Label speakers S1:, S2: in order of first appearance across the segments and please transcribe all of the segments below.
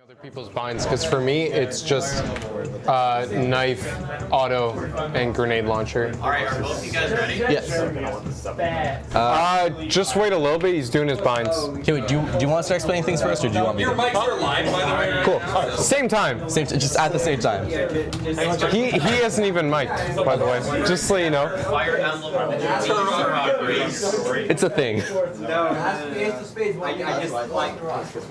S1: Other people's binds, because for me it's just knife, auto, and grenade launcher.
S2: Alright, are both you guys ready?
S3: Yes.
S1: Just wait a little bit. He's doing his binds.
S3: Okay, wait, do you want to start explaining things first, or do you want me
S2: Your
S3: to?
S2: mics are live, by the way.
S1: Cool. Same time.
S3: Just at the same time.
S1: He isn't even mic'd, by the way. Just so you know.
S2: Fire Emblem, VSTurok race.
S3: It's a thing.
S4: No, it has to be Ace of Spades. I just like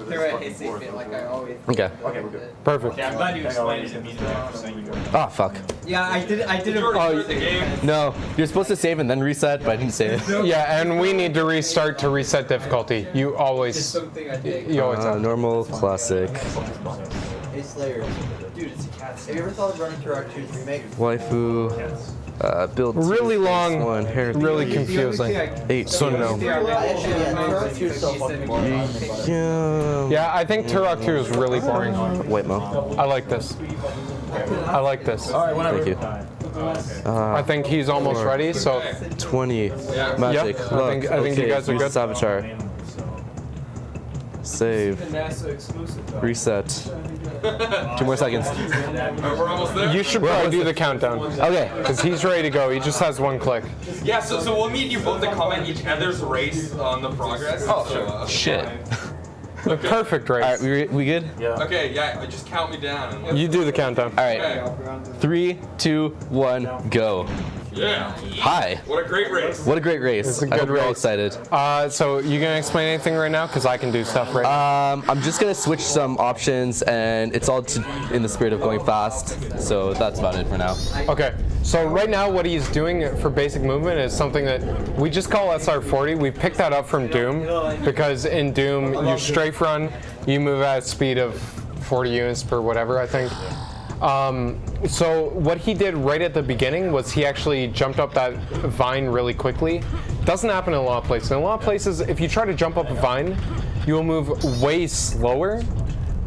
S4: they're at Ace of Spades like I always.
S3: Okay.
S5: Okay, we're good.
S1: Perfect.
S2: Yeah, I'm glad you explained it immediately after saying you go.
S3: Oh fuck.
S4: Yeah, I did it.
S2: The game.
S3: No, you're supposed to save and then reset, but I didn't save it.
S1: Yeah, and we need to restart to reset difficulty. You always have.
S3: Normal, classic.
S4: Ace Slayer. Dude, it's a cat. Have you ever thought of running Turok 2's remake?
S3: Waifu. Build.
S1: Really long,
S3: one, hair.
S1: really confusing.
S3: 8.
S1: So no.
S4: Turok 2 is so fucking boring.
S1: Yeah, I think Turok 2 is really boring.
S3: Wait, Mo.
S1: I like this. I like this.
S3: Thank you.
S1: I think he's almost ready, so
S3: 20. Magic.
S1: Yep,
S3: Luck.
S1: I think you guys are good.
S3: Saboteur. Save. Reset. 2 more seconds.
S2: We're almost there.
S1: you should probably do the countdown.
S3: Okay.
S1: Because he's ready to go. He just has one click.
S2: Yeah, so we'll need you both to comment each other's race on the progress. Oh, sure.
S3: Shit.
S1: The perfect race.
S3: All right, we good?
S2: Okay, yeah, just count me down.
S1: You do the countdown.
S3: All right. 3, 2, 1, go.
S2: Yeah.
S3: Hi.
S2: What a great race.
S3: What a great race.
S1: It's a
S3: I
S1: good
S3: hope you're all
S1: race.
S3: excited.
S1: So you gonna explain anything right now? Because I can do stuff right now.
S3: I'm just gonna switch some options, and it's all in the spirit of going fast. So that's about it for now.
S1: Okay. So right now what he's doing for basic movement is something that we just call SR40. We picked that up from Doom because in Doom you strafe run, you move at a speed of 40 units per whatever, I think. So what he did right at the beginning was he actually jumped up that vine really quickly. Doesn't happen in a lot of places. In a lot of places, if you try to jump up a vine, you will move way slower.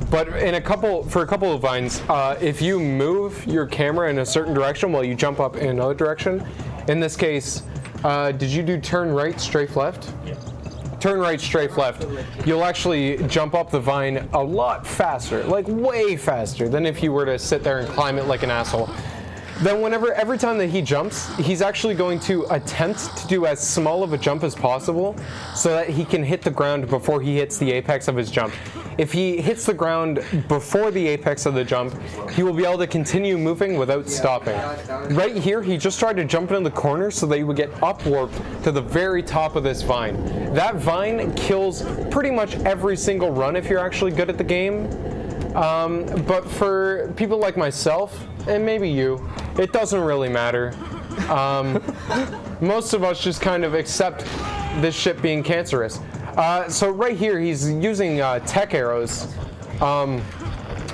S1: But for a couple of vines, if you move your camera in a certain direction while you jump up in another direction, in this case, did you do turn right, strafe left? Yeah. Turn right, strafe left. You'll actually jump up the vine a lot faster, like way faster than if you were to sit there and climb it like an asshole. Then every time that he jumps, he's actually going to attempt to do as small of a jump as possible so that he can hit the ground before he hits the apex of his jump. If he hits the ground before the apex of the jump, he will be able to continue moving without stopping. Right here, he just tried to jump into the corner so that he would get up-warped to the very top of this vine. That vine kills pretty much every single run if you're actually good at the game. But for people like myself, and maybe you, it doesn't really matter. Most of us just kind of accept this shit being cancerous. So right here, he's using tech arrows.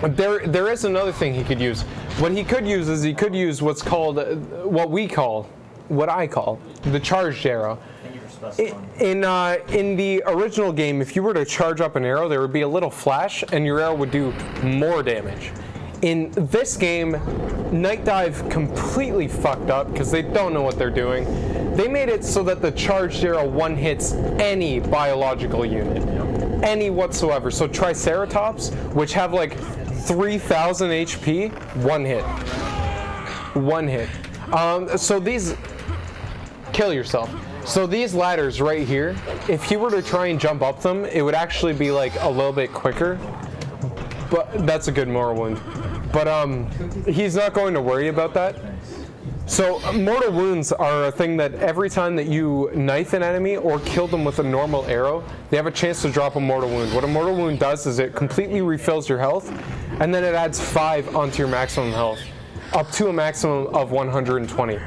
S1: There is another thing he could use. What he could use is he could use what's called, what I call, the charged arrow. In the original game, if you were to charge up an arrow, there would be a little flash, and your arrow would do more damage. In this game, Night Dive completely fucked up because they don't know what they're doing. They made it so that the charged arrow one-hits any biological unit, any whatsoever. So Triceratops, which have like 3,000 HP, one hit. One hit. So these, kill yourself. So these ladders right here, if you were to try and jump up them, it would actually be like a little bit quicker. But that's a good mortal wound. But he's not going to worry about that. So mortal wounds are a thing that every time that you knife an enemy or kill them with a normal arrow, they have a chance to drop a mortal wound. What a mortal wound does is it completely refills your health, and then it adds 5 onto your maximum health, up to a maximum of 120.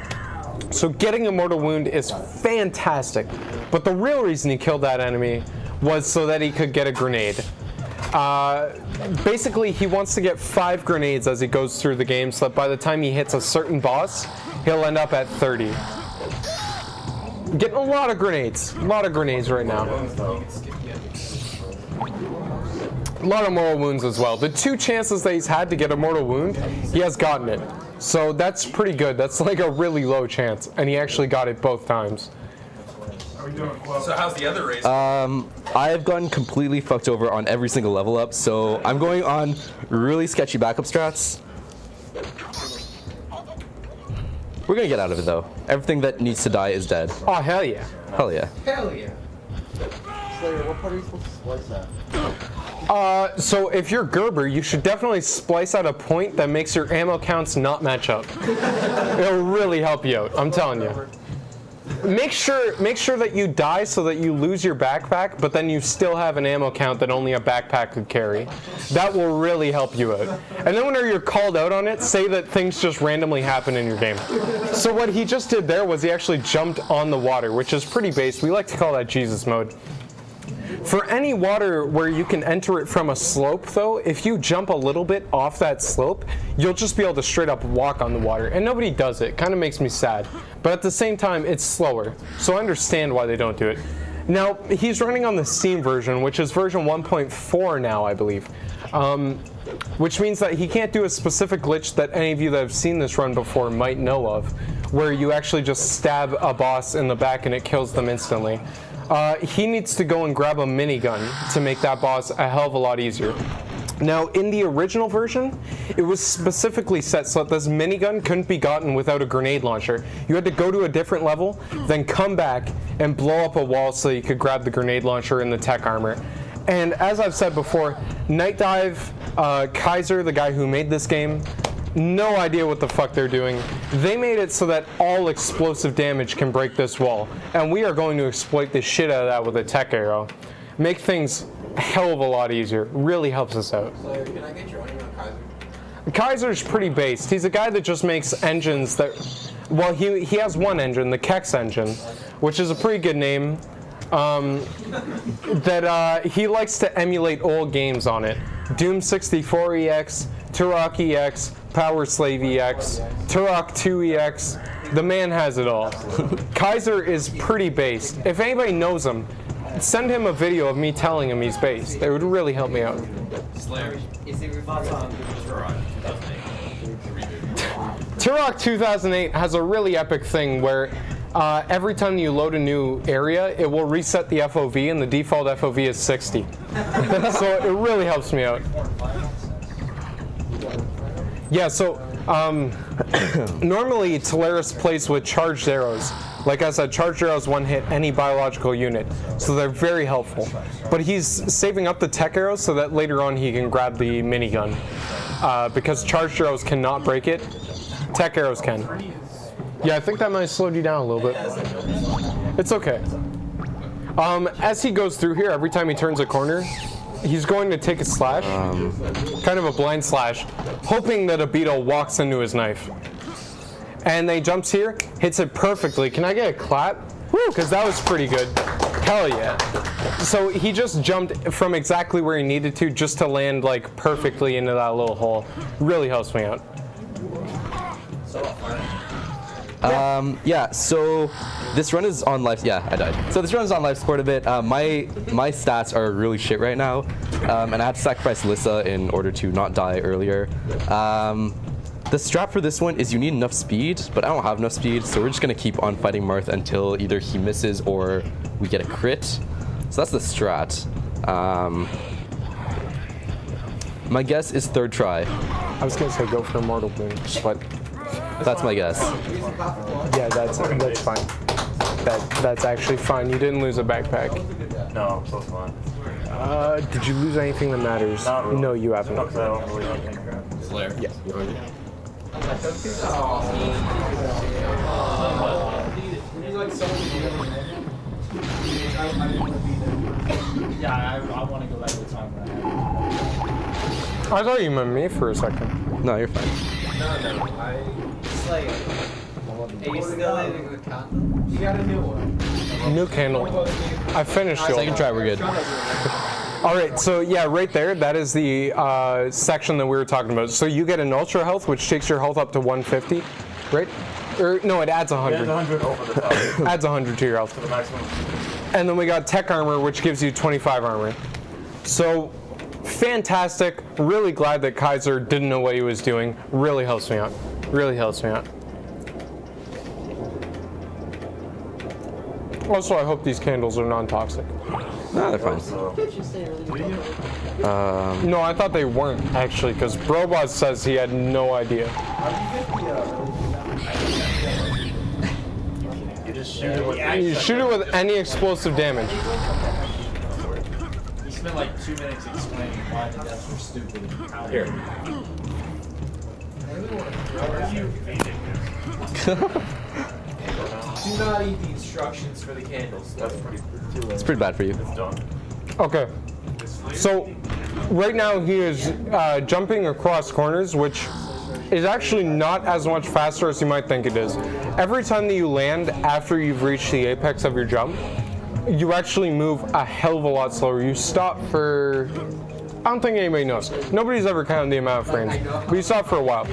S1: So getting a mortal wound is fantastic, but the real reason he killed that enemy was so that he could get a grenade. Basically, he wants to get 5 grenades as he goes through the game, so that by the time he hits a certain boss, he'll end up at 30. Getting a lot of grenades right now. A lot of mortal wounds as well. The 2 chances that he's had to get a mortal wound, he has gotten it. So that's pretty good. That's like a really low chance, and he actually got it both times.
S2: So how's the other race?
S3: I've gotten completely fucked over on every single level up, so I'm going on really sketchy backup strats. We're gonna get out of it though. Everything that needs to die is dead.
S1: Oh, hell yeah.
S3: Hell yeah.
S4: Hell yeah.
S5: Slayer, what part are you supposed to splice at?
S1: So if you're Gerber, you should definitely splice out a point that makes your ammo counts not match up. It'll really help you out, I'm telling you. Make sure that you die so that you lose your backpack, but then you still have an ammo count that only a backpack could carry. That will really help you out. And then whenever you're called out on it, say that things just randomly happen in your game. So what he just did there was he actually jumped on the water, which is pretty base. We like to call that Jesus mode. For any water where you can enter it from a slope, though, if you jump a little bit off that slope, you'll just be able to straight up walk on the water. And nobody does it. Kind of makes me sad. But at the same time, it's slower. So I understand why they don't do it. Now, he's running on the Steam version, which is version 1.4 now, I believe. Which means that he can't do a specific glitch that any of you that have seen this run before might know of, where you actually just stab a boss in the back and it kills them instantly. He needs to go and grab a minigun to make that boss a hell of a lot easier. Now, in the original version, it was specifically set so that this minigun couldn't be gotten without a grenade launcher. You had to go to a different level, then come back and blow up a wall so you could grab the grenade launcher and the tech armor. And as I've said before, Night Dive, Kaiser, the guy who made this game, no idea what the fuck they're doing. They made it so that all explosive damage can break this wall, and we are going to exploit the shit out of that with a tech arrow. Make things a hell of a lot easier. Really helps us out.
S4: Slayer, can I get your name on Kaiser?
S1: Kaiser's pretty based. He's a guy that just makes engines that, well, he has one engine, the Kex engine, which is a pretty good name. He likes to emulate old games on it. Doom 64 EX, Turok EX, Power Slave EX, Turok 2 EX. The man has it all. Kaiser is pretty based. If anybody knows him, send him a video of me telling him he's based. It would really help me out.
S2: Slayer.
S4: Is it referred on
S1: Turok 2008 has a really epic thing where every time you load a new area, it will reset the FOV, and the default FOV is 60. So it really helps me out. Yeah, so normally Tolarus plays with charged arrows. Like I said, charged arrows one hit any biological unit, so they're very helpful. But he's saving up the tech arrows so that later on he can grab the minigun. Because charged arrows cannot break it, tech arrows can. Yeah, I think that might have slowed you down a little bit. It's okay. As he goes through here, every time he turns a corner, he's going to take a slash, kind of a blind slash, hoping that a beetle walks into his knife. And then he jumps here, hits it perfectly. Can I get a clap? Woo! Because that was pretty good. Hell yeah. So he just jumped from exactly where he needed to just to land like perfectly into that little hole. Really helps me out.
S3: Yeah, so this run is on life. Yeah, I died. So this run is on life support a bit. My stats are really shit right now, and I had to sacrifice Lissa in order to not die earlier. The strat for this one is you need enough speed, but I don't have enough speed, so we're just gonna keep on fighting Marth until either he misses or we get a crit. So that's the strat. My guess is third try.
S1: I was gonna say go for a mortal wound, but
S3: that's my guess.
S1: yeah, that's fine. That's actually fine. You didn't lose a backpack.
S5: No, I'm so fine.
S1: Did you lose anything that matters?
S5: Not really.
S1: No, you haven't.
S5: No, 'cause I don't really have anything.
S2: Slayer.
S1: Yeah.
S5: Yeah, I want to go back to the time when
S1: I thought you meant me for a second.
S3: No, you're fine.
S4: Slayer. Are you still in the candle? You got a new one.
S1: New candle. I finished it.
S3: Second try, we're good.
S1: All right, so yeah, right there, that is the section that we were talking about. So you get an ultra health, which takes your health up to 150, right? Or no, it adds 100.
S5: There's 100 over the top.
S1: Adds 100 to your health.
S5: The maximum.
S1: And then we got tech armor, which gives you 25 armor. So fantastic. Really glad that Kaiser didn't know what he was doing. Really helps me out. Really helps me out. Also, I hope these candles are non-toxic.
S3: No, they're fine.
S1: No, I thought they weren't, actually, because Brobot says he had no idea.
S6: You just shoot it with
S1: You shoot it with any explosive damage.
S6: You spent like 2 minutes explaining why the deaths were stupid. Here.
S4: Do not eat the instructions for the candles.
S3: It's pretty bad for you.
S1: Okay. So, right now he is jumping across corners, which is actually not as much faster as you might think it is. Every time that you land after you've reached the apex of your jump, you actually move a hell of a lot slower. You stop for, I don't think anybody knows. Nobody's ever counted the amount of frames, but you stop for a while.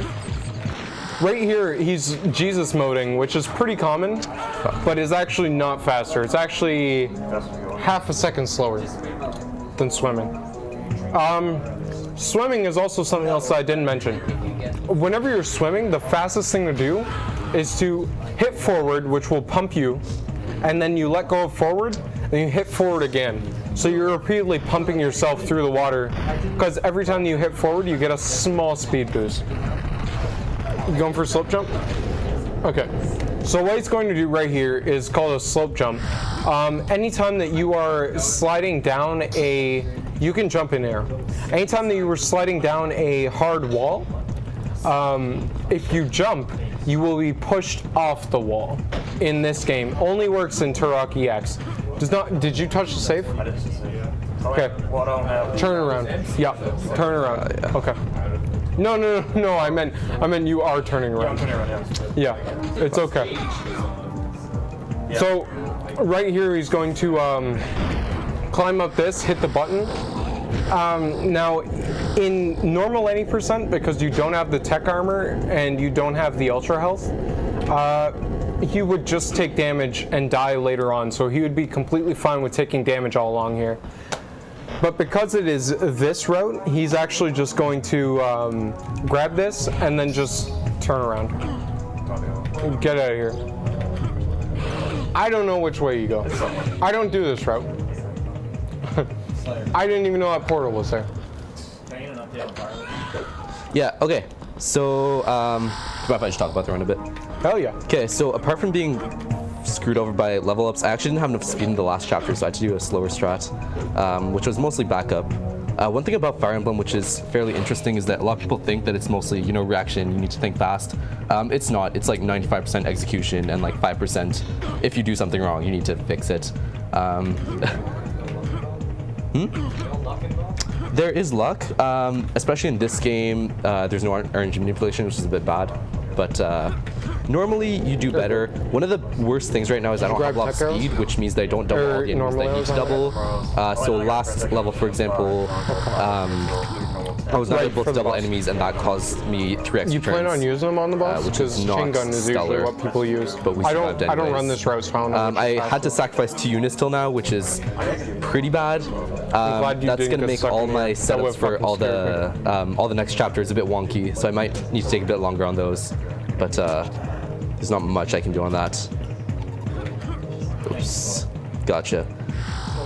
S1: Right here, he's Jesus moding, which is pretty common, but is actually not faster. It's actually half a second slower than swimming. Swimming is also something else that I didn't mention. Whenever you're swimming, the fastest thing to do is to hit forward, which will pump you, and then you let go of forward, and you hit forward again. So you're repeatedly pumping yourself through the water, because every time you hit forward, you get a small speed boost. You going for a slope jump? Okay. So what he's going to do right here is called a slope jump. Anytime that you are sliding down you can jump in air. Anytime that you were sliding down a hard wall, if you jump, you will be pushed off the wall in this game. Only works in Turok EX. Did you touch the save?
S6: I didn't see it.
S1: Okay.
S6: Well, I don't have.
S1: Turn around. Yeah. Turn around.
S3: Yeah.
S1: Okay. No. I meant you are turning around.
S6: I'm turning around, yeah.
S1: Yeah. It's okay. So, right here he's going to climb up this, hit the button. Now, in normal 80%, because you don't have the tech armor and you don't have the ultra health, he would just take damage and die later on. So he would be completely fine with taking damage all along here. But because it is this route, he's actually just going to grab this and then just turn around. Get out of here. I don't know which way you go. I don't do this route. I didn't even know that portal was there.
S3: Yeah, okay. So, do you mind if I just talk about the run a bit?
S1: Hell yeah.
S3: Okay, so apart from being screwed over by level ups, I actually didn't have enough speed in the last chapter, so I had to do a slower strat, which was mostly backup. One thing about Fire Emblem, which is fairly interesting, is that a lot of people think that it's mostly, reaction, you need to think fast. It's not. It's like 95% execution and like 5% if you do something wrong, you need to fix it. There is luck, especially in this game. There's no RNG manipulation, which is a bit bad. But normally you do better. One of the worst things right now is I don't have a lot of speed, which means that I don't double all the enemies that I need to double. So last level, for example, I was not able to double enemies, and that caused me 3x
S1: You plan on using them on the boss?
S3: which is
S1: Because
S3: not
S1: chain gun is usually
S3: stellar,
S1: what people use.
S3: but we
S1: I
S3: survived
S1: don't run
S3: anyways.
S1: this route, so I don't know.
S3: I had to sacrifice 2 units till now, which is pretty bad.
S1: glad you
S3: That's
S1: didn't
S3: gonna
S1: get
S3: make
S1: stuck
S3: all
S1: in
S3: my
S1: here. That would've
S3: setups for
S1: fucking
S3: all the next chapters a bit wonky, so I might need to take a bit longer on those. But there's not much I can do on that. Oops. Gotcha.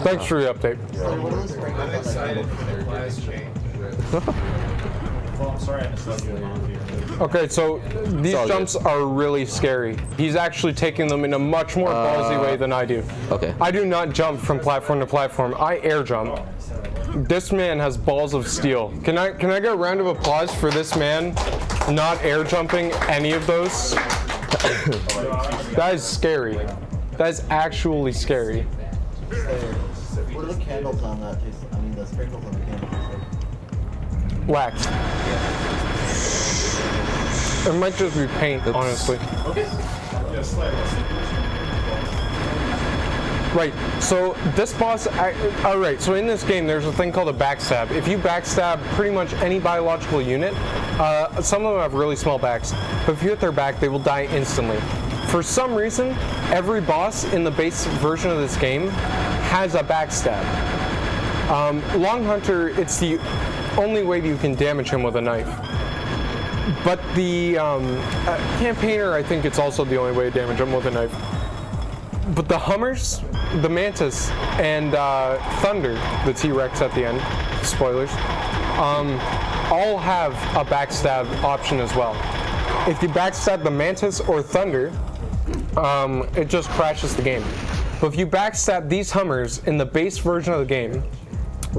S1: Thanks for the update.
S2: I'm excited for the class change.
S6: Well, I'm sorry I missed you.
S1: Okay, so these
S3: all good.
S1: jumps are really scary. He's actually taking them in a much more ballsy way than I do.
S3: Okay.
S1: I do not jump from platform to platform. I air jump. This man has balls of steel. Can I get a round of applause for this man not air jumping any of those? That is scary. That is actually scary.
S5: What are the candles on that? I mean, the sprinkles on the candles.
S1: Wax. It might just be paint, honestly. Right, so this boss, alright, so in this game there's a thing called a backstab. If you backstab pretty much any biological unit, some of them have really small backs, but if you hit their back, they will die instantly. For some reason, every boss in the base version of this game has a backstab. Long Hunter, it's the only way that you can damage him with a knife. But the campaigner, I think it's also the only way to damage them with a knife. But the Hummers, the Mantis, and Thunder, the T-Rex at the end, spoilers, all have a backstab option as well. If you backstab the Mantis or Thunder, it just crashes the game. But if you backstab these Hummers in the base version of the game,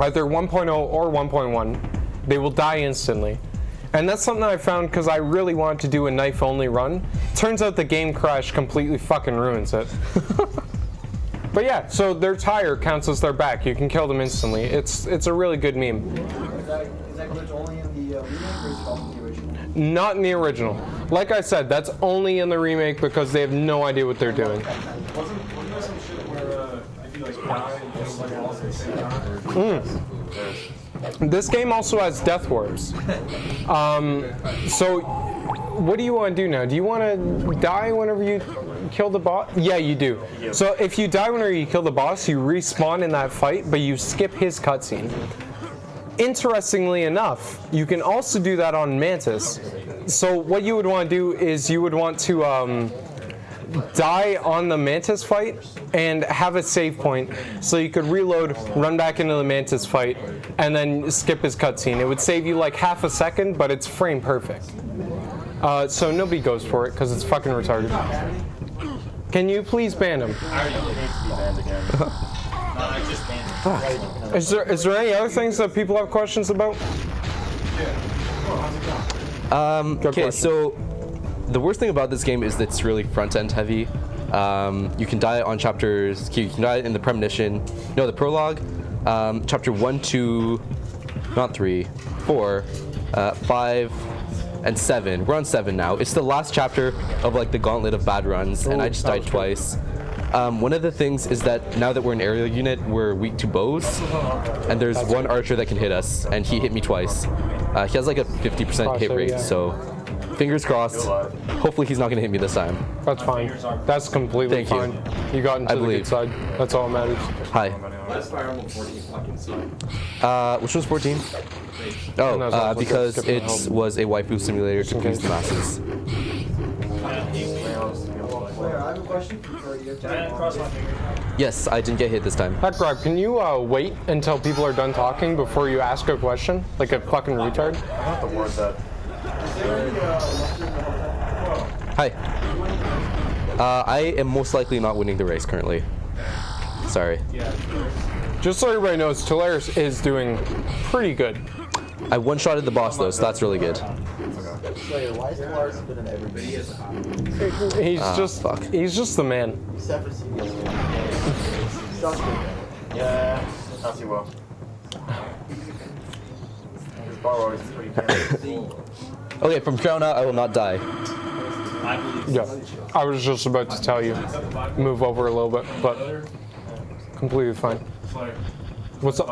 S1: either 1.0 or 1.1, they will die instantly. And that's something I found because I really wanted to do a knife-only run. Turns out the game crash completely fucking ruins it. But yeah, so their tire counts as their back. You can kill them instantly. It's a really good meme.
S5: Is that glitch only in the remake or is it also in the original?
S1: Not in the original. Like I said, that's only in the remake because they have no idea what they're doing.
S6: Wasn't there some shit where if you like die and just like also
S1: This game also has death warps. So what do you want to do now? Do you want to die whenever you kill the boss? Yeah, you do. So if you die whenever you kill the boss, you respawn in that fight, but you skip his cutscene. Interestingly enough, you can also do that on Mantis. So what you would want to do is you would want to die on the Mantis fight and have a save point so you could reload, run back into the Mantis fight, and then skip his cutscene. It would save you like half a second, but it's frame perfect. So nobody goes for it because it's fucking retarded. Can you please ban him? Is there any other things that people have questions about?
S3: Okay, so the worst thing about this game is that it's really front-end heavy. You can die on chapters, you can die in the premonition, no, the prologue, chapter 1, 2, not 3, 4, 5, and 7. We're on 7 now. It's the last chapter of like the gauntlet of bad runs, and I just died twice. One of the things is that now that we're an aerial unit, we're weak to bows, and there's one archer that can hit us, and he hit me twice. He has like a 50% hit rate, so fingers crossed. Hopefully he's not going to hit me this time.
S1: That's fine. That's completely
S3: Thank you.
S1: fine. You got into the good side. That's all that matters.
S3: Hi. Which one's 14? Oh, because it was a waifu simulator to please the masses.
S5: Claire, I have a question for you.
S3: Yes, I didn't get hit this time.
S1: Heck, Rob, can you wait until people are done talking before you ask a question? Like a fucking retard?
S3: Hi. I am most likely not winning the race currently. Sorry.
S1: Just so everybody knows, Tolarus is doing pretty good.
S3: I one-shotted the boss though, so that's really good.
S5: Slayer, why is Tolarus good in every video?
S1: He's just the man.
S5: Except for CBS. Sucks good.
S7: Yeah, as you will. His bar is pretty good.
S3: Okay, from Crown out, I will not die.
S1: Yeah, I was just about to tell you, move over a little bit, but completely fine. What's up?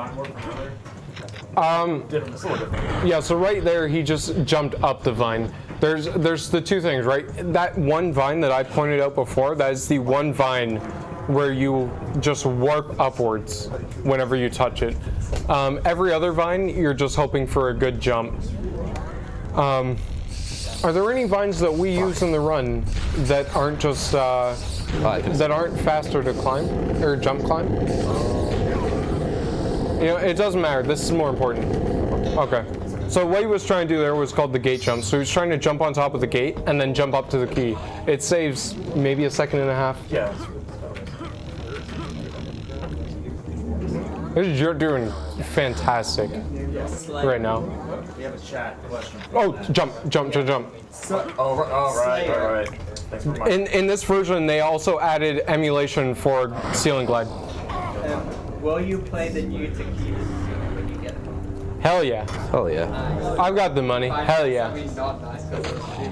S1: Yeah, so right there, he just jumped up the vine. There's the two things, right? That one vine that I pointed out before, that is the one vine where you just warp upwards whenever you touch it. Every other vine, you're just hoping for a good jump. Are there any vines that we use in the run that aren't just that aren't faster to climb or jump climb? You know, it doesn't matter. This is more important. Okay. So what he was trying to do there was called the gate jump. So he was trying to jump on top of the gate and then jump up to the key. It saves maybe a second and a half.
S7: Yeah.
S1: You're doing fantastic right now.
S6: We have a chat question.
S1: Oh, jump.
S7: Oh, right. Thanks for my
S1: In this version, they also added emulation for ceiling glide.
S4: Will you play the new tequila when you get it?
S1: Hell yeah.
S3: Oh yeah.
S1: I've got the money. Hell yeah.
S4: Not nice because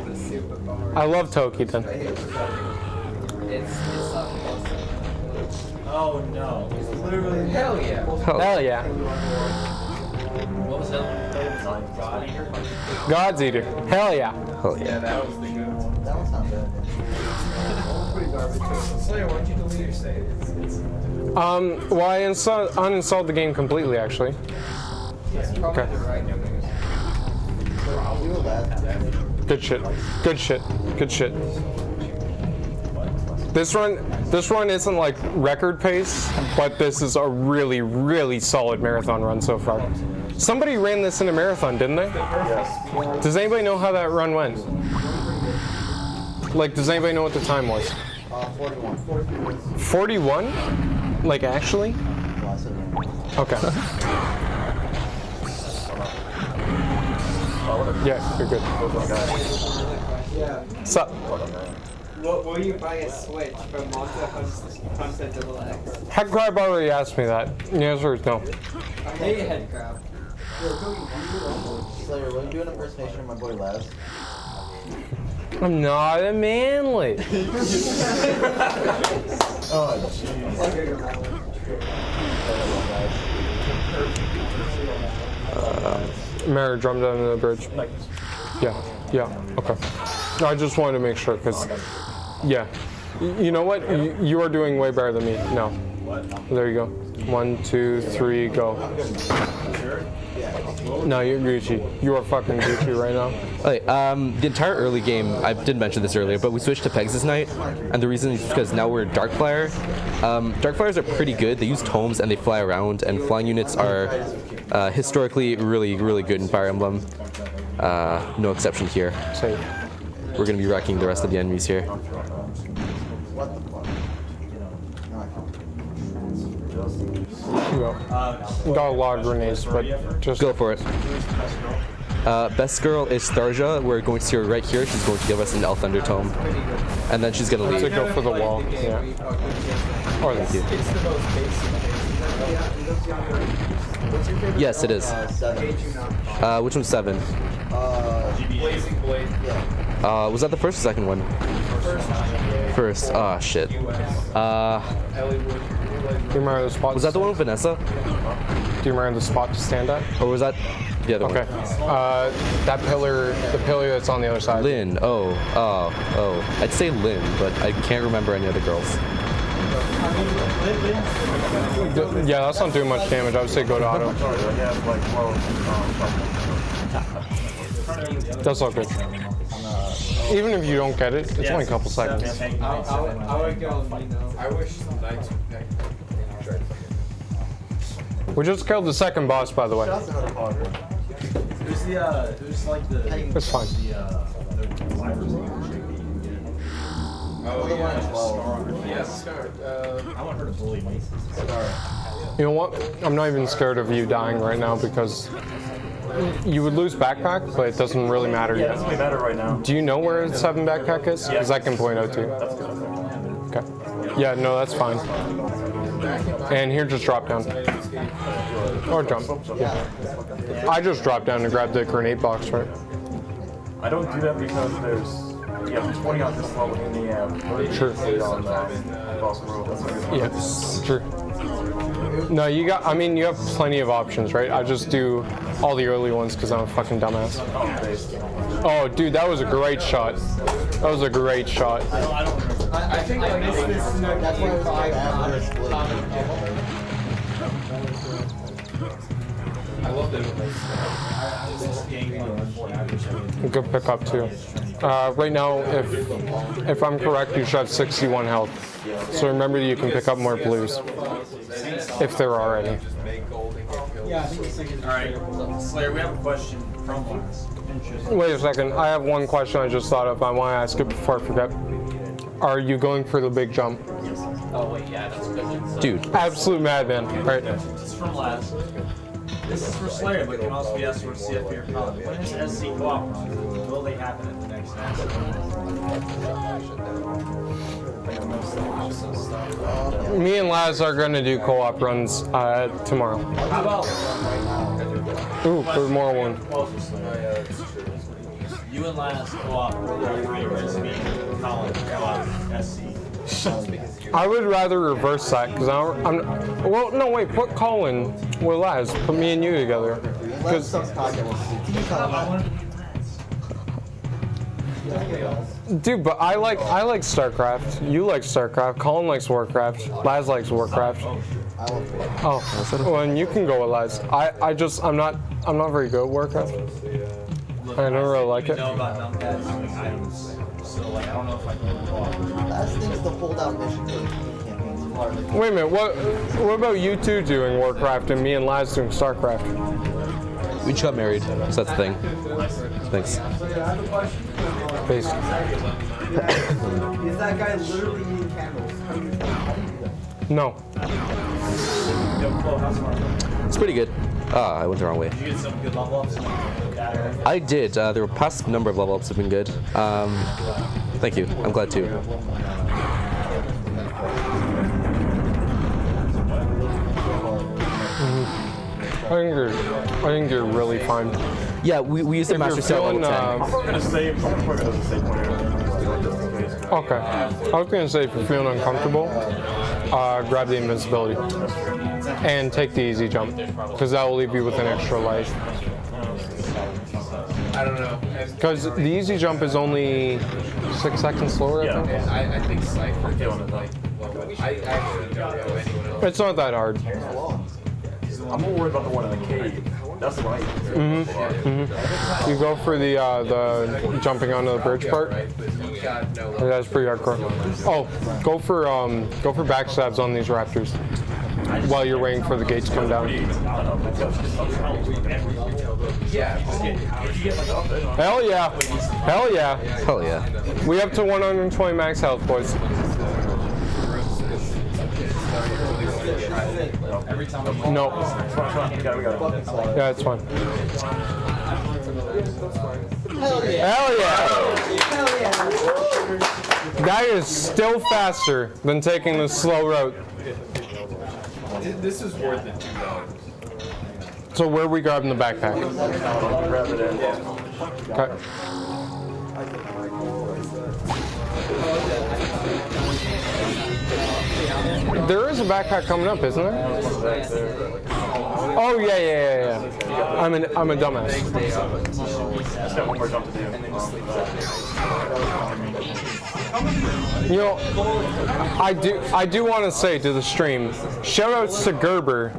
S4: it's super power.
S1: I love Tokitan.
S4: It's
S6: Oh no.
S4: literally hell yeah.
S1: Hell yeah.
S6: What was that one? God Eater?
S1: God's Eater. Hell yeah.
S3: Oh yeah.
S6: That was the good one.
S5: That one's not bad.
S6: Slayer, why'd you delete your save?
S1: Well, I uninstalled the game completely, actually. Okay.
S5: I'll do that.
S1: Good shit. Good shit. Good shit. This run isn't like record pace, but this is a really, really solid marathon run so far. Somebody ran this in a marathon, didn't they?
S7: Yes.
S1: Does anybody know how that run went? Like, does anybody know what the time was?
S5: 41.
S1: 41? Like, actually? Okay. Yeah, you're good. Sup?
S4: Will you buy a Switch from Monster Hunter Double X?
S1: Head Crab already asked me that. The answer is no.
S4: Hey, Head Crab.
S5: Slayer, will you do an impersonation of my boy Laz?
S1: I'm not a manly.
S5: Oh, jeez.
S1: Mary, drum down to the bridge. Yeah, okay. No, I just wanted to make sure, because, yeah. You know what? You are doing way better than me. No. There you go. 1, 2, 3, go. No, you're Gucci. You are fucking Gucci right now.
S3: Okay, the entire early game, I did mention this earlier, but we switched to Pegs this night, and the reason is because now we're Dark Flyer. Dark Flyers are pretty good. They use tomes and they fly around, and flying units are historically really, really good in Fire Emblem. No exception here.
S1: Same.
S3: We're going to be wrecking the rest of the enemies here.
S5: What the fuck?
S1: Got a lot of grenades, but just
S3: Go for it. Best girl is Tharja. We're going to see her right here. She's going to give us an Elf Thunder Tome. And then she's going to
S1: to
S3: leave.
S1: go for the wall. Yeah. Or
S3: Thank you.
S4: It's the most basic.
S3: Yes, it is.
S5: 7.
S3: Which one's 7?
S2: Blazing Blade.
S3: Was that the first or second one? First. Ah, shit.
S1: Do you remember the spot?
S3: Was that the one with Vanessa?
S1: Do you remember the spot to stand at?
S3: Or was that the other
S1: Okay.
S3: one?
S1: That pillar, the pillar that's on the other side.
S3: Lynn. Oh. I'd say Lynn, but I can't remember any other girls.
S1: Yeah, that's not doing much damage. I would say go to auto. That's all good. Even if you don't get it, it's only a couple seconds.
S4: I would go, I wish some knights would pick.
S1: We just killed the second boss, by the way.
S6: Who's like the
S1: It's fine.
S6: the libraries
S5: Oh, yeah.
S2: Yes,
S6: I want her to bully me.
S1: You know what? I'm not even scared of you dying right now because you would lose backpack, but it doesn't really matter
S7: Yeah, it
S1: yet.
S7: doesn't really matter right now.
S1: Do you know where the 7 backpack is? Because I can point out to you.
S7: That's good.
S1: Okay. Yeah, no, that's fine. And here, just drop down. Or jump. Yeah. I just dropped down and grabbed the grenade box, right?
S7: I don't do that because there's 20 on this level in the
S1: Sure.
S7: on boss world. That's not good.
S1: Yeah, sure. No, you have plenty of options, right? I just do all the early ones because I'm a fucking dumbass. Oh, dude, that was a great shot. That was a great shot.
S4: I think I missed this
S5: That's why I was like, after this split.
S2: I love them.
S1: Good pickup too. Right now, if I'm correct, you should have 61 health. So remember that you can pick up more blues if there are any.
S6: Alright, Slayer, we have a question from us.
S1: Wait a second. I have one question I just thought of. I want to ask it before I forget. Are you going for the big jump?
S3: Dude.
S1: Absolute madman. Right.
S6: This is from last. This is for Slayer, but can also be asked for CFP or Colin. When is SC co-op runs? Will they happen at the next
S1: Me and Laz are going to do co-op runs tomorrow.
S6: How about
S1: Ooh, there's more one.
S6: you and Last co-op Colin co-op SC?
S1: I would rather reverse that because I'm. Well, no, wait. Put Colin with Laz. Put me and you together.
S5: Let's suck cock and we'll see.
S1: Dude, but I like StarCraft. You like StarCraft. Colin likes Warcraft. Laz likes Warcraft.
S5: I love it.
S1: Oh, well, and you can go with Laz. I'm not very good at Warcraft. I don't really like it.
S6: know about numpads and items. So like I don't know if I can go off.
S5: Last thing's the holdout mission for the campaigns. Part of the
S1: Wait a minute, what about you two doing Warcraft and me and Laz doing StarCraft?
S3: We just got married, so that's the thing. Thanks.
S1: Based.
S4: Is that guy literally eating candles?
S1: No.
S3: It's pretty good. Ah, I went the wrong way.
S6: Did you get some good level ups?
S3: I did. The past number of level ups have been good. Thank you. I'm glad too.
S1: I think you're really fine.
S3: Yeah, we used the
S1: If
S3: master
S1: you're
S3: set level
S1: feeling,
S3: 10.
S7: I'm gonna save. I'm gonna put it as a save point here.
S1: Okay. I was gonna say if you're feeling uncomfortable, grab the invincibility and take the easy jump because that will leave you with an extra life.
S2: I don't know.
S1: Because the easy jump is only 6 seconds slower, I think.
S2: I think Cypher
S7: Okay,
S2: doesn't like. I actually don't know anyone else.
S1: It's not that hard.
S7: I'm more worried about the one in the cave. That's the one.
S1: You go for the jumping onto the bridge part. That's pretty hardcore. Oh, go for backstabs on these raptors while you're waiting for the gates to come down. Hell yeah! Hell yeah!
S3: Hell yeah.
S1: We up to 120 max health, boys. No. Yeah, it's fine.
S5: Hell yeah.
S1: Hell yeah!
S5: Hell yeah.
S1: That is still faster than taking the slow route.
S2: This is worth it $2.
S1: So where are we grabbing the backpack?
S7: Grab it in.
S1: Okay. There is a backpack coming up, isn't there? Oh yeah. I'm a dumbass.
S7: Just got one more jump to do.
S1: You know, I do want to say to the stream, shout outs to Gerber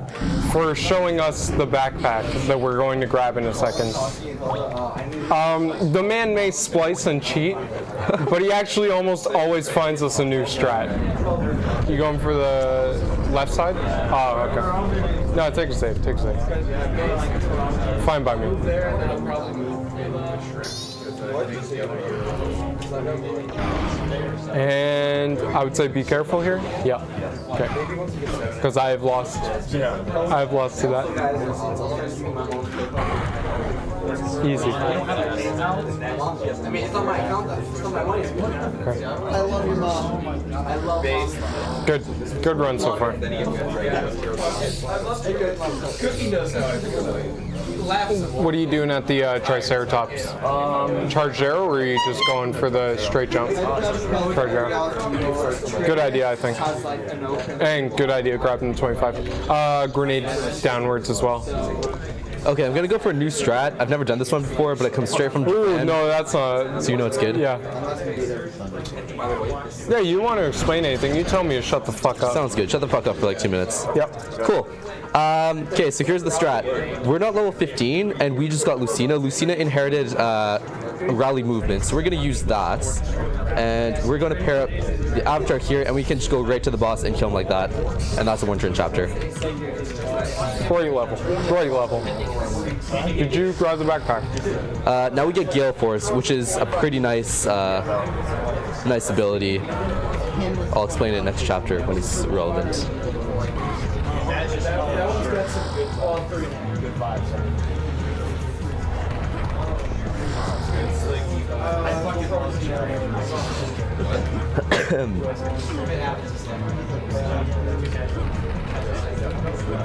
S1: for showing us the backpack that we're going to grab in a second. The man may splice and cheat, but he actually almost always finds us a new strat. You going for the left side? Oh, okay. No, take a save, take a save. Fine by me. And I would say be careful here. Yeah. Okay. Because I have lost. I have lost to that. Easy.
S4: I mean, it's on my account. It's on my money.
S1: Okay.
S5: I love your mom. I love mom.
S1: Good run so far.
S2: Cookie knows how I feel.
S1: What are you doing at the Triceratops? Charge arrow, or are you just going for the straight jump? Charge arrow. Good idea, I think. And good idea grabbing the 25. Grenade downwards as well.
S3: Okay, I'm gonna go for a new strat. I've never done this one before, but it comes straight from
S1: Ooh,
S3: Japan,
S1: no, that's not.
S3: so you know it's good.
S1: Yeah. Yeah, you want to explain anything? You tell me to shut the fuck up.
S3: Sounds good. Shut the fuck up for like 2 minutes.
S1: Yep.
S3: Cool. Okay, so here's the strat. We're not level 15, and we just got Lucina. Lucina inherited rally movement, so we're gonna use that, and we're gonna pair up the avatar here, and we can just go right to the boss and kill him like that, and that's a one-turn chapter.
S1: Great level. Great level. Did you grab the backpack?
S3: Now we get Gale Force, which is a pretty nice, nice ability. I'll explain it next chapter when it's relevant.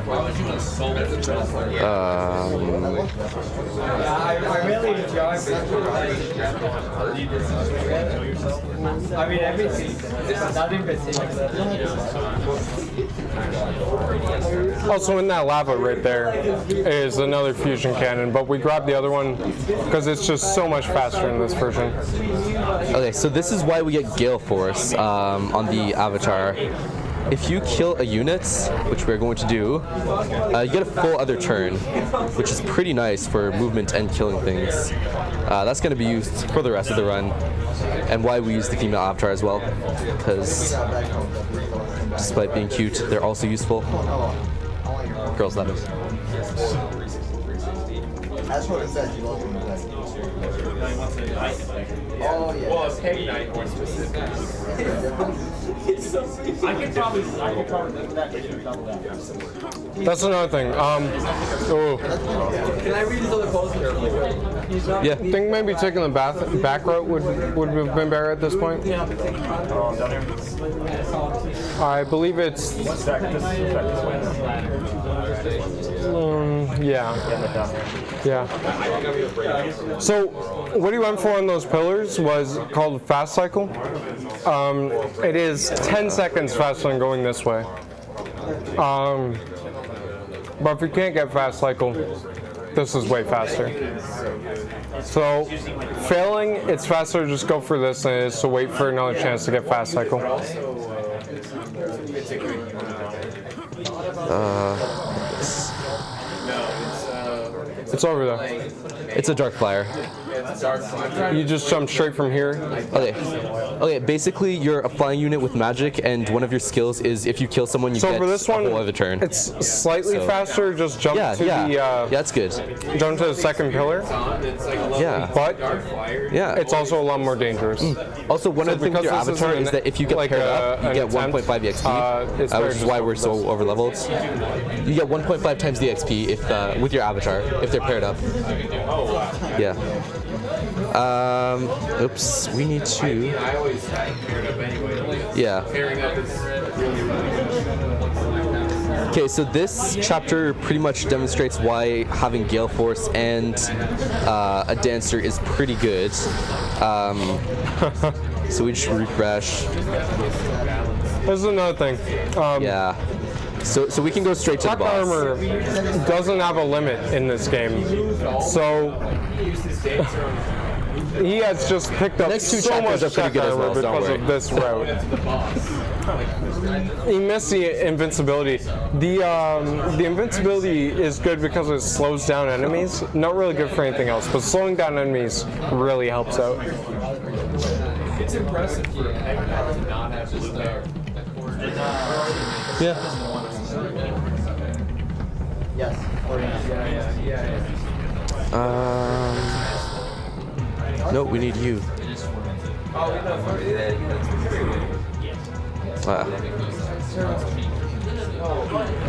S2: Why would you insult it?
S4: I really enjoy it. I mean, everything. Nothing but
S1: Also, in that lava right there is another fusion cannon, but we grabbed the other one because it's just so much faster in this version.
S3: Okay, so this is why we get Gale Force on the avatar. if you kill a unit, which we're going to do, you get a full other turn, which is pretty nice for movement and killing things. That's going to be used for the rest of the run, and why we use the female avatar as well, because despite being cute, they're also useful. Girls, that is.
S5: That's what it says. You love him. Oh yeah.
S2: Well, it's Peg Knight more specifically.
S6: I could probably do that if you double that.
S1: That's another thing. Oh,
S4: Can I read his other post here really quick?
S3: Yeah.
S1: I think maybe taking the back route would have been better at this point.
S7: Down here.
S1: I believe it's
S7: Stack this way.
S1: yeah. Yeah. So what he went for on those pillars was called fast cycle. It is 10 seconds faster than going this way. But if you can't get fast cycle, this is way faster. So failing, it's faster to just go for this than it is to wait for another chance to get fast cycle. It's over there.
S3: It's a dark flyer.
S1: You just jump straight from here.
S3: Okay, basically you're a flying unit with magic, and one of your skills is if you kill someone, you
S1: So
S3: get
S1: for this
S3: a
S1: one,
S3: whole other turn.
S1: it's slightly faster. Just jump
S3: Yeah,
S1: to
S3: yeah,
S1: the
S3: that's good.
S1: jump to the second pillar.
S3: Yeah,
S1: But
S3: yeah.
S1: it's also a lot more dangerous.
S3: Also, one of the things with your
S1: because this
S3: avatar
S1: isn't
S3: is that if you get
S1: like
S3: paired up, you
S1: an
S3: get
S1: attempt,
S3: 1.5 EXP,
S1: it's better
S3: which is
S1: just
S3: why
S1: go
S3: we're
S1: for
S3: so
S1: this.
S3: over leveled. You get 1.5 times the XP if with your avatar if they're paired up. Yeah. Oops. We need to.
S2: I always paired up anyway.
S3: Yeah.
S2: Pairing up is
S3: Okay, so this chapter pretty much demonstrates why having Gale Force and a Dancer is pretty good. So we just refresh.
S1: This is another thing.
S3: Yeah. So we can go straight to the
S1: Black
S3: boss.
S1: armor doesn't have a limit in this game, so he has just picked up
S3: next two
S1: so much
S3: chapters are pretty
S1: check
S3: good as
S1: armor
S3: well, don't
S1: because
S3: worry.
S1: of this route. He missed the invincibility. The invincibility is good because it slows down enemies. Not really good for anything else, but slowing down enemies really helps out.
S2: it's impressive for Peg Knight to not have just
S3: Yeah.
S5: Yes.
S3: No, we need you.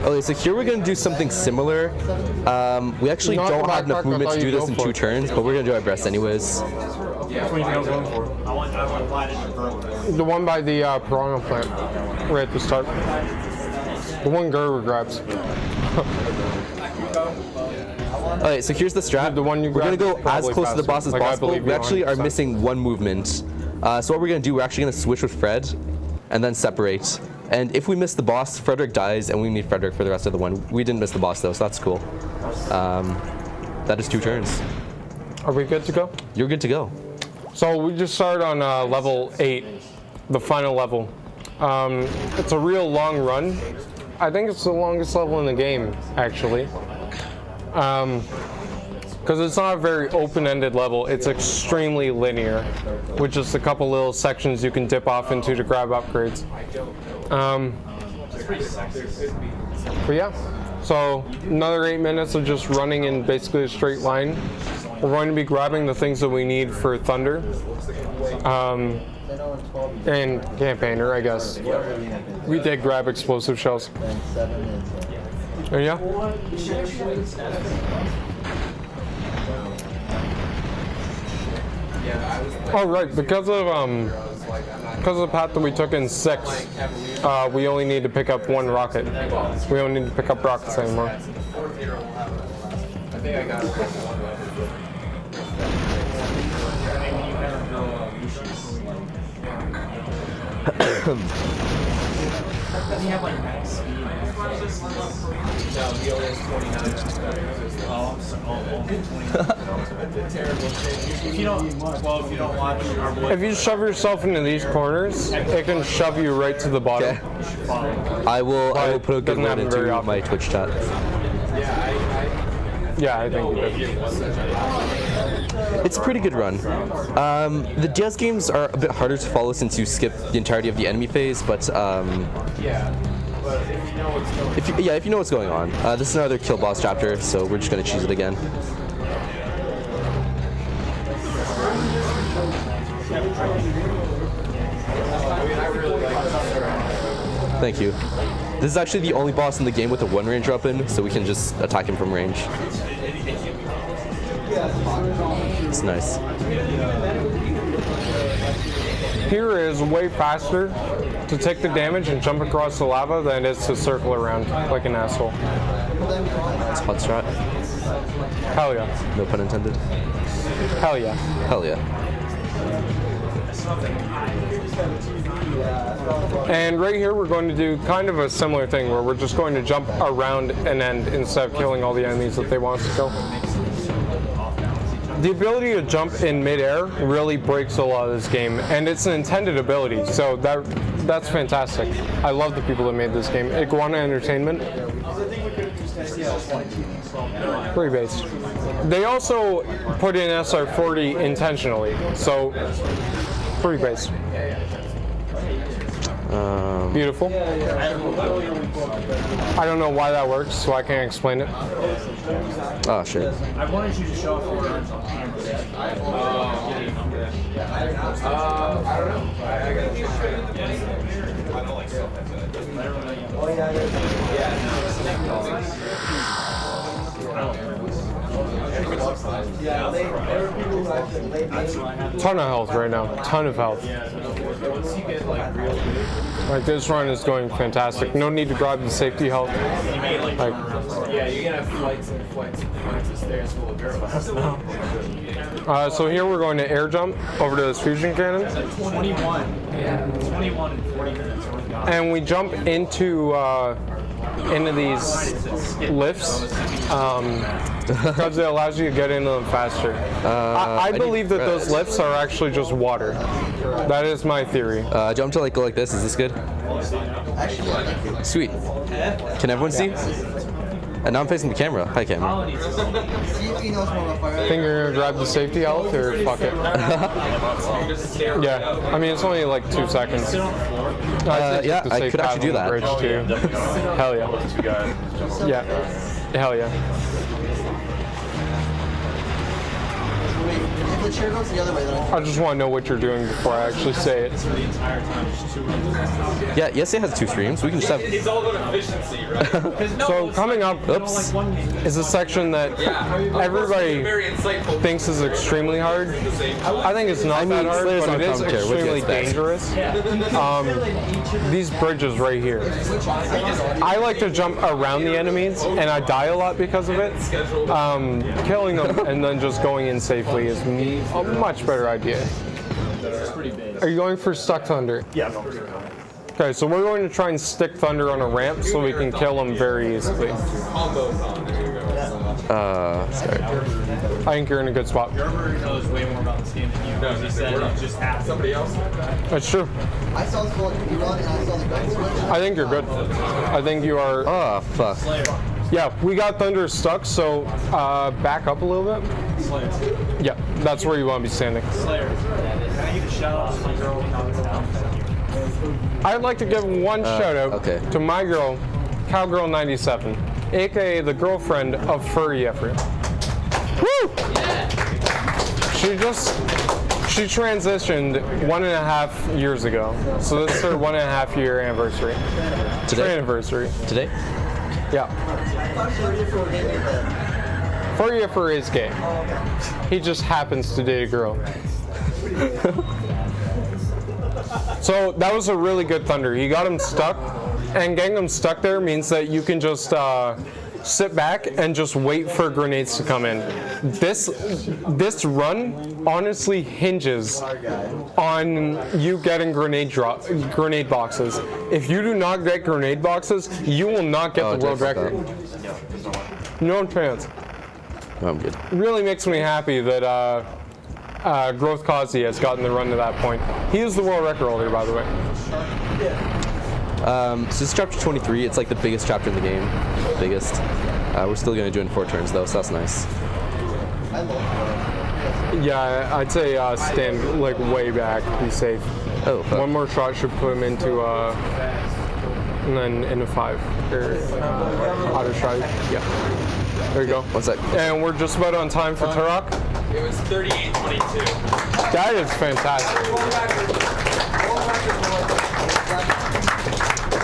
S3: Okay, so here we're gonna do something similar. We actually
S1: Not
S3: don't
S1: the
S3: have enough
S1: backpack, I
S3: movement to
S1: thought
S3: do
S1: you'd
S3: this
S1: go
S3: in
S1: for
S3: 2
S1: it.
S3: turns, but we're gonna do our best anyways.
S7: That's what you think I was going for.
S6: I want to find it in purple.
S1: The one by the piranha plant, right at the start. The one Gerber grabs.
S3: Okay, so here's the strat.
S1: The one you
S3: we're gonna
S1: grabbed
S3: go
S1: is
S3: as
S1: probably
S3: close to the boss
S1: faster.
S3: as
S1: Like, I
S3: possible.
S1: believe
S3: We
S1: you
S3: actually are
S1: 100%.
S3: missing one movement. So what we're gonna do, we're actually gonna switch with Fred, and then separate. And if we miss the boss, Frederick dies, and we need Frederick for the rest of the one. We didn't miss the boss though, so that's cool. That is 2 turns.
S1: Are we good to go?
S3: You're good to go.
S1: So we just started on level 8, the final level. It's a real long run. I think it's the longest level in the game, actually. Because it's not a very open-ended level. It's extremely linear, with just a couple little sections you can dip off into to grab upgrades. But yeah, so another 8 minutes of just running in basically a straight line. We're going to be grabbing the things that we need for Thunder. And Campaigner, I guess. We did grab explosive shells. And yeah. Oh right, because of the path that we took in 6, we only need to pick up 1 rocket. We don't need to pick up rockets anymore.
S2: I think I got it.
S6: Does he have like max speed?
S4: No, he only has 29.
S6: Oh, I'm sorry. Oh, 29. Terrible. If you don't, well, if you don't watch our boy,
S1: If you shove yourself into these corners, it can shove you right to the bottom.
S3: Okay. I will put a good
S1: Doesn't
S3: word
S1: happen very
S3: into
S1: often.
S3: my Twitch chat.
S1: Yeah, I think you did.
S3: It's a pretty good run. The DS games are a bit harder to follow since you skip the entirety of the enemy phase, but if you know what's going on. This is another kill boss chapter, so we're just gonna choose it again. Thank you. This is actually the only boss in the game with a 1 range weapon, so we can just attack him from range. It's nice.
S1: Here is way faster to take the damage and jump across the lava than it is to circle around like an asshole.
S3: It's hot strat.
S1: Hell yeah.
S3: No pun intended.
S1: Hell yeah.
S3: Hell yeah.
S1: And right here we're going to do kind of a similar thing where we're just going to jump around an end instead of killing all the enemies that they want us to kill. The ability to jump in midair really breaks a lot of this game, and it's an intended ability, so that's fantastic. I love the people that made this game. Iguana Entertainment. Pretty based. They also put in SR40 intentionally, so pretty based. Beautiful. I don't know why that works, so I can't explain it.
S3: Oh shit.
S6: I wanted you to show off your runs on camera.
S1: Ton of health right now. Ton of health. Like this run is going fantastic. No need to grab the safety health. Like,
S4: Yeah, you're gonna have flights and flights and flights of stairs full of girls.
S1: so here we're going to air jump over to this fusion cannon.
S6: 21 in 40 minutes.
S1: And we jump into these lifts because it allows you to get into them faster. I believe that those lifts are actually just water. That is my theory.
S3: Jump to go like this. Is this good? Sweet. Can everyone see? And now I'm facing the camera. Hi, camera.
S1: Think you're gonna grab the safety health or fuck it? Yeah, I mean it's only like 2 seconds.
S3: Yeah, I could actually do that.
S1: Bridge too. Hell yeah. Yeah. Hell yeah.
S5: The chair goes the other way, then
S1: I just want to know what you're doing before I actually say it.
S3: Yeah, yes, it has 2 streams. We can just have.
S2: It's all about efficiency, right?
S1: So coming up
S3: Oops.
S1: is a section that everybody
S2: Very insightful.
S1: thinks is extremely hard. I think it's not that hard,
S3: Slayer's
S1: but
S3: on
S1: it is
S3: commentary. What do you
S1: extremely
S3: expect?
S1: dangerous. These bridges right here. I like to jump around the enemies, and I die a lot because of it. Killing them and then just going in safely is a much better idea. Are you going for Stuck Thunder?
S7: Yeah, no.
S1: Okay, so we're going to try and stick Thunder on a ramp so we can kill him very easily.
S3: Sorry.
S1: I think you're in a good spot.
S6: Gerber knows way more about this game than you because he said it just happened.
S2: Somebody else.
S1: That's true.
S5: I saw the full run and I saw the gun switch.
S1: I think you're good. I think you are.
S3: Oh, fuck.
S1: Yeah, we got Thunder stuck, so back up a little bit. Yeah, that's where you want to be standing.
S6: Slayer, can I give a shout out to my girl downtown?
S1: I'd like to give one shout out
S3: okay.
S1: to my girl, Cowgirl97, aka the girlfriend of Furry Effort. Woo! She transitioned 1.5 years ago, so this is her 1.5 year anniversary.
S3: Today?
S1: Anniversary.
S3: Today?
S1: Yeah. Furry Effort is gay. He just happens to date a girl. So that was a really good Thunder. He got him stuck, and getting him stuck there means that you can just sit back and just wait for grenades to come in. This run honestly hinges on you getting grenade boxes. If you do not get grenade boxes, you will not get the world record. No chance.
S3: No, I'm good.
S1: Really makes me happy that Growth Kazi has gotten the run to that point. He is the world record holder, by the way.
S3: So this is chapter 23. It's like the biggest chapter in the game. Biggest. We're still gonna do it in 4 turns though, so that's nice.
S1: Yeah, I'd say stand like way back, be safe.
S3: Oh, fuck.
S1: One more shot should put him into and then into 5 or auto shot. Yeah. There you go.
S3: 1 sec.
S1: And we're just about on time for Turok.
S2: It was 38-22.
S1: That is fantastic.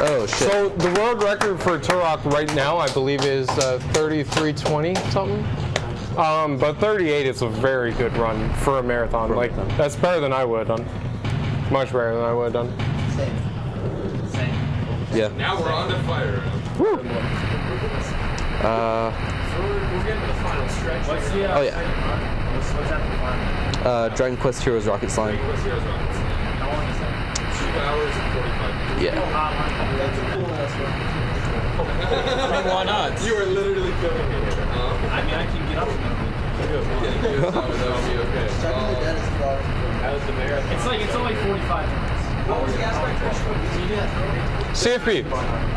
S3: Oh shit.
S1: So the world record for Turok right now, I believe, is 33:20 something. But 38 is a very good run for a marathon. Like that's better than I would have done. Much better than I would have done.
S3: Yeah.
S2: Now we're on the fire.
S1: Woo.
S6: We're getting to the final stretch. What's the,
S3: Oh yeah.
S6: what's at the final?
S3: Dragon Quest Heroes Rocket Slime.
S2: What's yours, Rockets?
S6: How long is that?
S2: 2 hours and 45 minutes.
S3: Yeah.
S2: Why not? You are literally killing me.
S6: I mean, I can get up and
S2: That would be okay.
S6: It's only 45 minutes.
S4: What was the aspect ratio?
S1: CFP.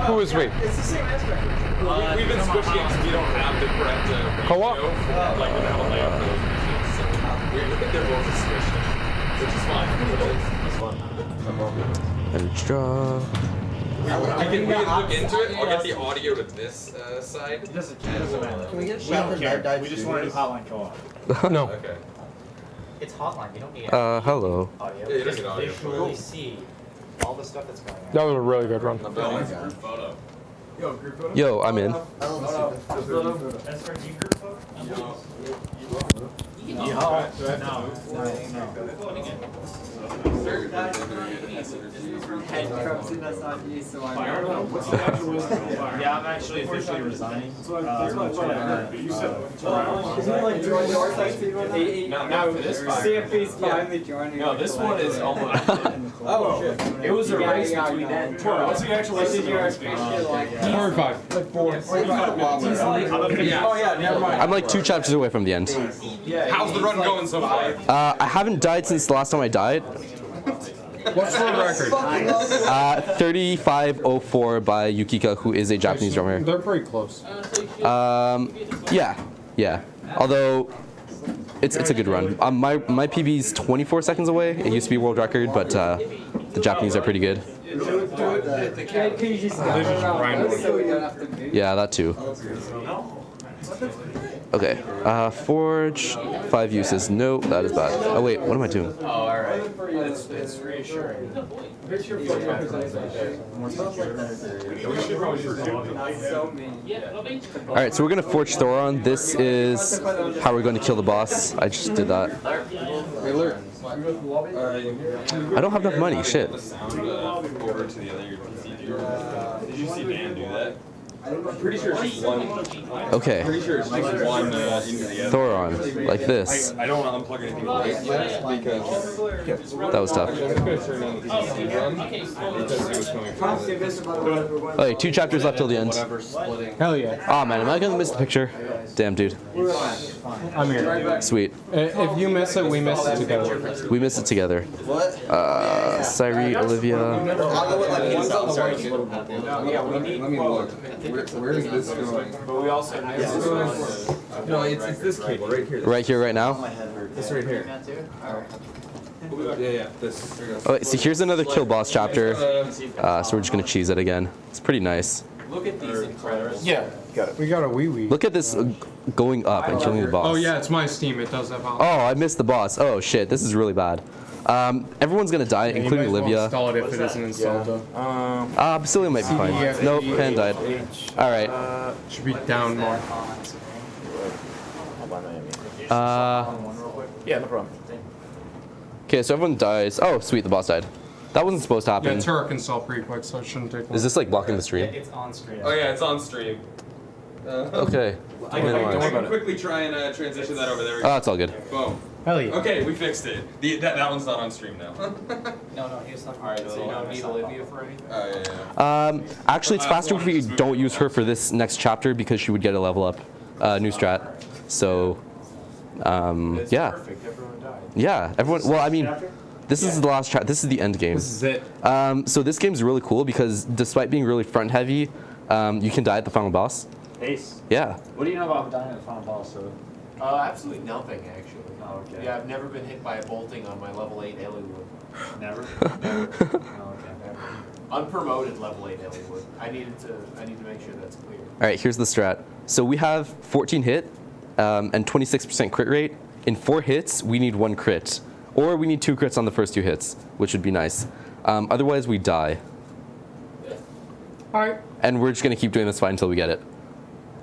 S1: Who is we?
S4: It's the same aspect ratio.
S2: We've been switching it because we don't have the correct
S1: Co-op?
S2: ratio. Like we have a layout for those machines. So they're both switched, which is fine.
S3: And draw.
S2: We can look into it. I'll get the audio to this side.
S6: It doesn't matter.
S5: Can we get
S6: We
S5: shot
S6: don't
S5: in
S6: care.
S5: Night
S6: We just want to do hotline co-op.
S1: No.
S2: Okay.
S4: It's hotline. You don't need
S3: Hello.
S4: audio.
S2: Yeah, you don't get audio.
S4: Visually see all the stuff that's going on.
S1: That was a really good run.
S2: Photo.
S3: Yo, I'm in.
S5: I love
S6: Yeah, I'm actually officially resigning.
S8: That's what I heard. But you said
S6: Not for this fire.
S4: CFP's finally joining.
S6: No, this one is almost.
S4: Oh, shit.
S6: It was a race between that and Tolarus.
S8: what's the actual
S1: Four or five.
S4: Oh, yeah, never mind.
S3: I'm like 2 chapters away from the end.
S2: How's the run going so far?
S3: I haven't died since the last time I died.
S1: What's the record?
S3: 3504 by Yukika, who is a Japanese drummer.
S1: They're pretty close.
S3: Yeah. Although it's a good run. My PB's 24 seconds away. It used to be world record, but the Japanese are pretty good. Yeah, that too. Okay. Forge, 5 uses. Nope, that is bad. Oh wait, what am I doing?
S6: Oh, alright. It's reassuring.
S3: Alright, so we're gonna Forge Thoron. This is how we're going to kill the boss. I just did that. I don't have enough money, shit.
S2: Sound over to the other PC. Did you see Dan do that? I'm pretty sure it's just one.
S3: Okay.
S2: Pretty sure it's just one into the other.
S3: Thoron, like this.
S2: I don't want to unplug anything right yet because
S3: That was tough.
S2: I was going to turn on the PC run because it was coming from the
S3: Okay, 2 chapters left till the end.
S1: Hell yeah.
S3: Oh man, am I gonna miss the picture? Damn, dude.
S1: I'm here.
S3: Sweet.
S1: If you miss it, we miss it together.
S3: We missed it together.
S5: What?
S3: Cyree, Olivia.
S5: I'll go with like insult. Sorry.
S6: Yeah, we need.
S9: Let me look. Where is this going?
S6: But we also need.
S9: No, it's this cable right here.
S3: Right here, right now.
S9: This right here. Yeah, this.
S3: Okay, so here's another kill boss chapter. So we're just gonna cheese it again. It's pretty nice.
S6: Look at these incredible.
S1: Yeah. We got a wee wee.
S3: Look at this going up and killing the boss.
S1: Oh yeah, it's my Steam. It does have all.
S3: Oh, I missed the boss. Oh shit, this is really bad. Everyone's gonna die, including Olivia.
S1: Install it if it isn't installed though.
S3: Basilia might be fine. Nope, Pan died. Alright.
S1: Should be down more.
S7: Yeah, no problem.
S3: Okay, so everyone dies. Oh, sweet, the boss died. That wasn't supposed to
S1: Yeah,
S3: happen.
S1: Turok install pretty quick, so it shouldn't take long.
S3: Is this like blocking the stream?
S6: It's on screen.
S2: Oh yeah, it's on stream.
S3: Okay.
S2: I can quickly try and transition that over there.
S3: Oh, it's all good.
S2: Boom.
S1: Hell yeah.
S2: Okay, we fixed it. That one's not on stream now.
S4: No, he's not.
S6: Alright, so you don't need Olivia for anything?
S3: Actually, it's faster if we don't use her for this next chapter because she would get a level up, new strat. So,
S6: It's
S3: yeah.
S6: perfect, everyone died.
S3: Yeah, everyone. Well, I mean,
S6: Chapter?
S3: this is the last chapter. This is the end game.
S1: This is it.
S3: So this game's really cool because despite being really front heavy, you can die at the final boss.
S6: Ace.
S3: Yeah.
S6: What do you know about dying at the final boss, so?
S10: Absolutely nothing, actually.
S6: Oh, okay.
S10: Yeah, I've never been hit by a bolting on my level 8 Eliwood.
S6: Never? Never. Oh, okay, never.
S10: Unpromoted level 8 Eliwood. I need to make sure that's clear.
S3: All right, here's the strat. So we have 14 hit and 26% crit rate. In 4 hits, we need 1 crit. Or we need 2 crits on the first 2 hits, which would be nice. Otherwise, we die.
S1: All right.
S3: And we're just going to keep doing this fight until we get it.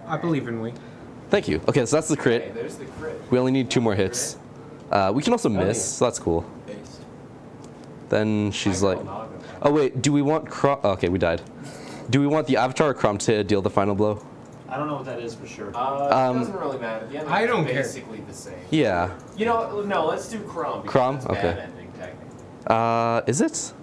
S1: I believe in we.
S3: Thank you. Okay, so that's the
S10: Okay,
S3: crit.
S10: there's the crit.
S3: We only need 2 more hits. We can also miss, so that's cool. Then she's like, oh wait, do we want Crom? Oh, okay, we died. Do we want the Avatar or Crom to deal the final blow?
S6: I don't know what that is for sure.
S10: It doesn't really matter. The ending
S1: I don't
S10: is
S1: care.
S10: basically the same.
S3: Yeah.
S10: You know, no, let's do Crom. because
S3: Crom?
S10: it's
S3: Okay.
S10: Bad ending, technically.
S3: Is it?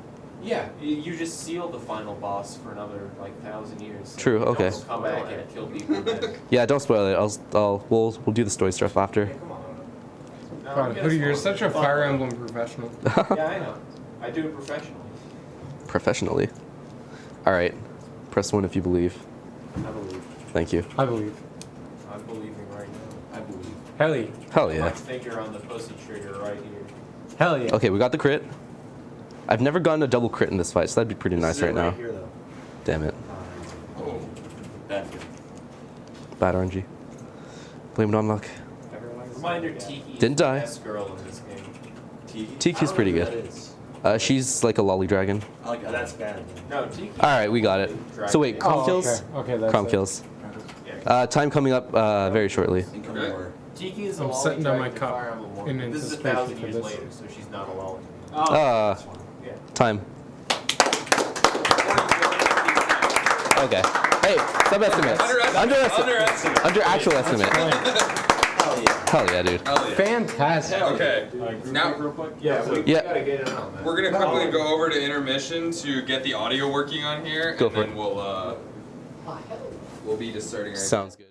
S10: Yeah, you just seal the final boss for another like 1,000 years. So
S3: True,
S10: you don't
S3: okay.
S10: Come back and kill people. Then.
S3: Yeah, don't spoil it. We'll do the story stuff after.
S10: Come on. No,
S1: God,
S10: we gotta
S1: Hoodie, you're
S10: slow
S1: such a
S10: it down.
S1: Fire Emblem professional.
S10: Yeah, I know. I do it professionally.
S3: Professionally. All right. Press 1 if you believe.
S10: I believe.
S3: Thank you.
S1: I believe.
S10: I'm believing right now. I believe.
S1: Hell yeah.
S3: Hell
S10: My
S3: yeah.
S10: finger on the pussy trigger right here.
S1: Hell yeah.
S3: Okay, we got the crit. I've never gotten a double crit in this fight, so that'd be pretty nice
S6: This is
S3: right
S6: it
S3: now.
S6: Here, though.
S3: Damn it.
S10: Oh, that's good.
S3: Bad RNG. Blame it on luck.
S10: Reminder, Tiki
S3: Didn't
S10: is the
S3: die.
S10: best girl in this game. Tiki?
S3: TQ's pretty good. She's like a lolly dragon.
S6: That's bad.
S10: No, Tiki.
S3: All right, we got it. So wait, Crom
S1: Oh,
S3: kills?
S1: okay, that's
S3: Crom
S1: it.
S3: kills.
S10: Yeah.
S3: Time coming up very shortly.
S2: Okay.
S10: Tiki is a
S1: I'm
S10: lolly
S1: setting down my
S10: dragon to
S1: cup
S10: Fire Emblem Warrior.
S1: in
S10: This is
S1: anticipation
S10: 1,000
S1: for
S10: years
S1: this.
S10: later, so she's not a lolly. Yeah.
S3: Time. Okay. Hey, sub-estimate.
S2: Underestimate.
S3: Under actual estimate. Hell yeah, dude.
S2: Hell yeah.
S1: Fantastic.
S2: Okay. Now
S6: Real quick?
S10: Yeah, we
S3: Yeah.
S10: gotta get it on, man.
S2: we're gonna quickly go over to intermission to get the audio working on here,
S3: Go
S2: and
S3: for
S2: then
S3: it.
S2: we'll be just starting our
S3: Sounds good.